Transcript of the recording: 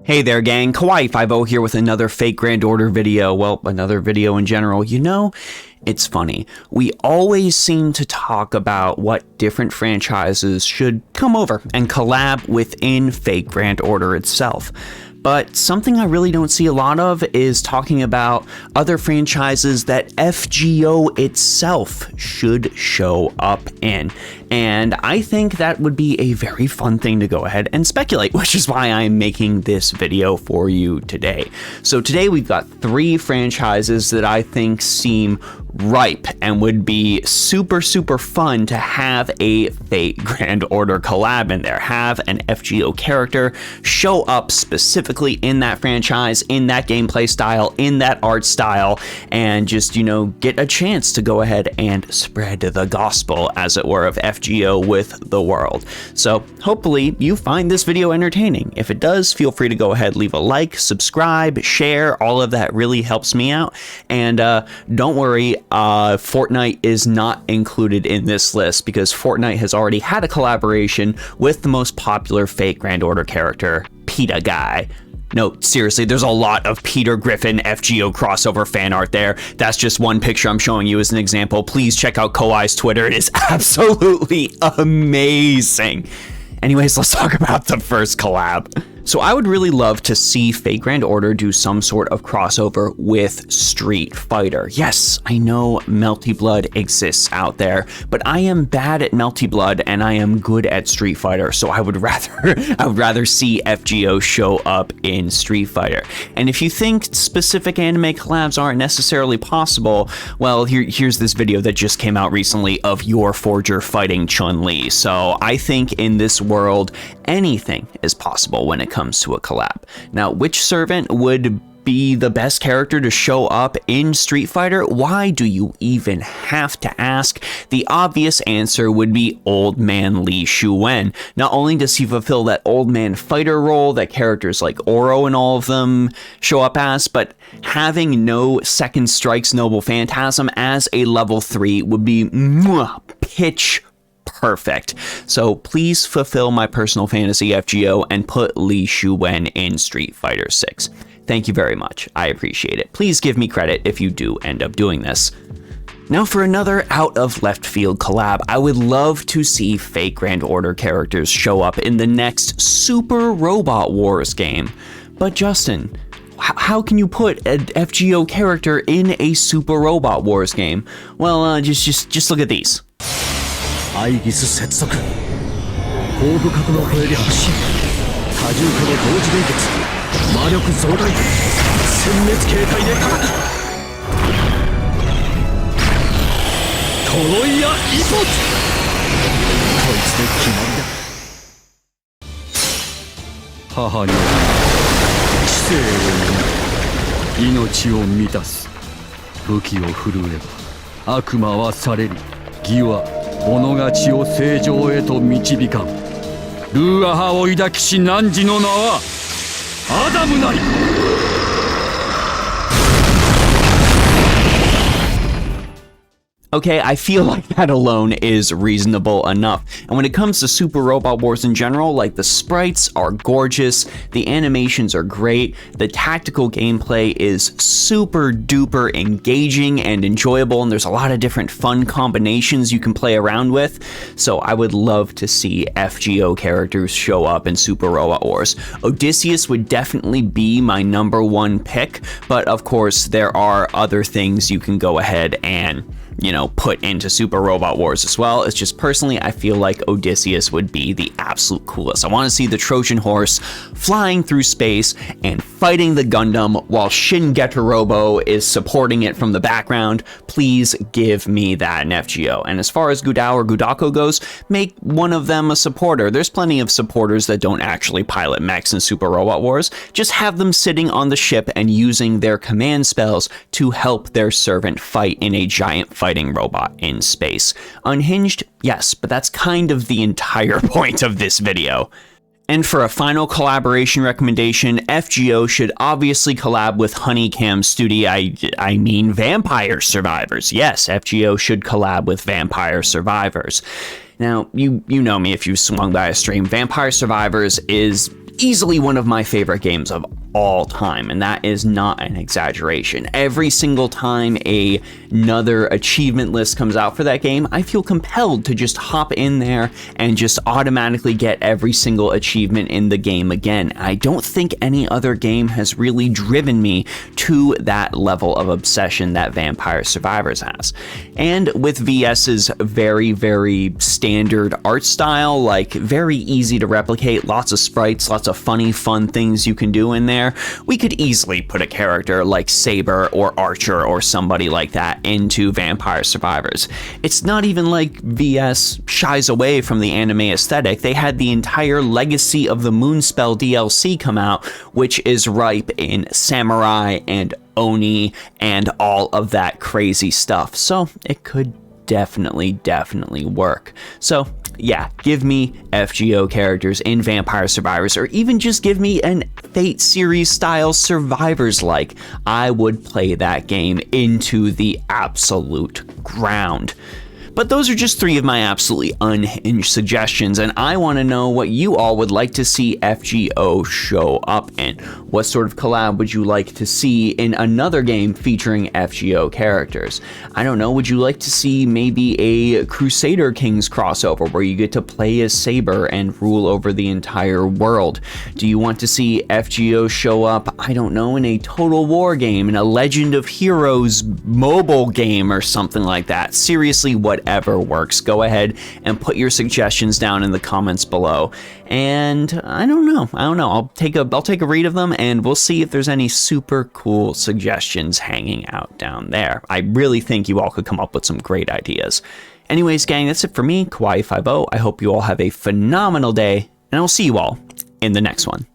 Hey there gang, Kawaii50 here with another Fake Grand Order video, well, another video in general. You know, it's funny, we always seem to talk about what different franchises should come over and collab within Fake Grand Order itself. But something I really don't see a lot of is talking about other franchises that FGO itself should show up in. And I think that would be a very fun thing to go ahead and speculate, which is why I'm making this video for you today. So today we've got 3 franchises that I think seem ripe and would be super fun to have a Fate Grand Order collab in there. Have an FGO character show up specifically in that franchise, in that gameplay style, in that art style, and just, you know, get a chance to go ahead and spread the gospel, as it were, of FGO with the world. So hopefully you find this video entertaining. If it does, feel free to go ahead, leave a like, subscribe, share. All of that really helps me out. And don't worry, Fortnite is not included in this list because Fortnite has already had a collaboration with the most popular Fate Grand Order character, Peter Guy. No, seriously, there's a lot of Peter Griffin FGO crossover fan art there. That's just one picture I'm showing you as an example. Please check out Kawai's Twitter. It is absolutely amazing. Anyways, let's talk about the first collab. So I would really love to see Fate Grand Order do some sort of crossover with Street Fighter. Yes, I know Melty Blood exists out there, but I am bad at Melty Blood and I am good at Street Fighter, so I would rather see FGO show up in Street Fighter. And if you think specific anime collabs aren't necessarily possible, well, here's this video that just came out recently of Your Forger fighting Chun-Li. So I think in this world, anything is possible when it comes to a collab. Now, which servant would be the best character to show up in Street Fighter? Why do you even have to ask? The obvious answer would be Old Man Li Shuwen. Not only does he fulfill that old man fighter role that characters like Oro and all of them show up as, but having no Second Strike's Noble Phantasm as a level 3 would be pitch perfect. So please fulfill my personal fantasy, FGO, and put Li Shuwen in Street Fighter 6. Thank you very much. I appreciate it. Please give me credit if you do end up doing this. Now for another out of left field collab, I would love to see Fate Grand Order characters show up in the next Super Robot Wars game. But Justin, how can you put an FGO character in a Super Robot Wars game? Well, just look at these. アイギス接続後部核のホエリ発進多重化の同時連結魔力増大殲滅形態で叩くトロイヤイポーツこいつで決まりだ母に知性を生み命を満たす武器を振るえば悪魔は去れり義は己が血を正常へと導かんルーアハを抱きし汝の名はアダムなり Okay, I feel like that alone is reasonable enough. And when it comes to Super Robot Wars in general, like, the sprites are gorgeous, the animations are great, the tactical gameplay is super duper engaging and enjoyable, and there's a lot of different fun combinations you can play around with. So I would love to see FGO characters show up in Super Robot Wars. Odysseus would definitely be my #1 pick, but of course there are other things you can go ahead and, you know, put into Super Robot Wars as well. It's just personally, I feel like Odysseus would be the absolute coolest. I want to see the Trojan horse flying through space and fighting the Gundam while Shin Getarobo is supporting it from the background. Please give me that in FGO. And as far as Gudao or Gudako goes, make one of them a supporter. There's plenty of supporters that don't actually pilot mechs in Super Robot Wars. Just have them sitting on the ship and using their command spells to help their servant fight in a giant fighting robot in space. Unhinged, yes, but that's kind of the entire point of this video. And for a final collaboration recommendation, FGO should obviously collab with Honeycam Studio. I mean Vampire Survivors. Yes, FGO should collab with Vampire Survivors. Now, you know me if you've swung by a stream. Vampire Survivors is easily one of my favorite games of all time, and that is not an exaggeration. Every single time another achievement list comes out for that game, I feel compelled to just hop in there and just automatically get every single achievement in the game again. I don't think any other game has really driven me to that level of obsession that Vampire Survivors has. And with VS's very, very standard art style, like very easy to replicate, lots of sprites, lots of funny, fun things you can do in there, we could easily put a character like Saber or Archer or somebody like that into Vampire Survivors. It's not even like VS shies away from the anime aesthetic. They had the entire Legacy of the Moonspell DLC come out, which is ripe in samurai and Oni and all of that crazy stuff. So it could definitely work. So yeah, give me FGO characters in Vampire Survivors, or even just give me an Fate series style Survivors like. I would play that game into the absolute ground. But those are just 3 of my absolutely unhinged suggestions, and I want to know what you all would like to see FGO show up in. What sort of collab would you like to see in another game featuring FGO characters? I don't know, would you like to see maybe a Crusader Kings crossover where you get to play as Saber and rule over the entire world? Do you want to see FGO show up, I don't know, in a Total War game, in a Legend of Heroes mobile game or something like that? Seriously, whatever works. Go ahead and put your suggestions down in the comments below. And I don't know. I'll take a read of them, and we'll see if there's any super cool suggestions hanging out down there. I really think you all could come up with some great ideas. Anyways, gang, that's it for me, Kawaii50. I hope you all have a phenomenal day, and I'll see you all in the next one.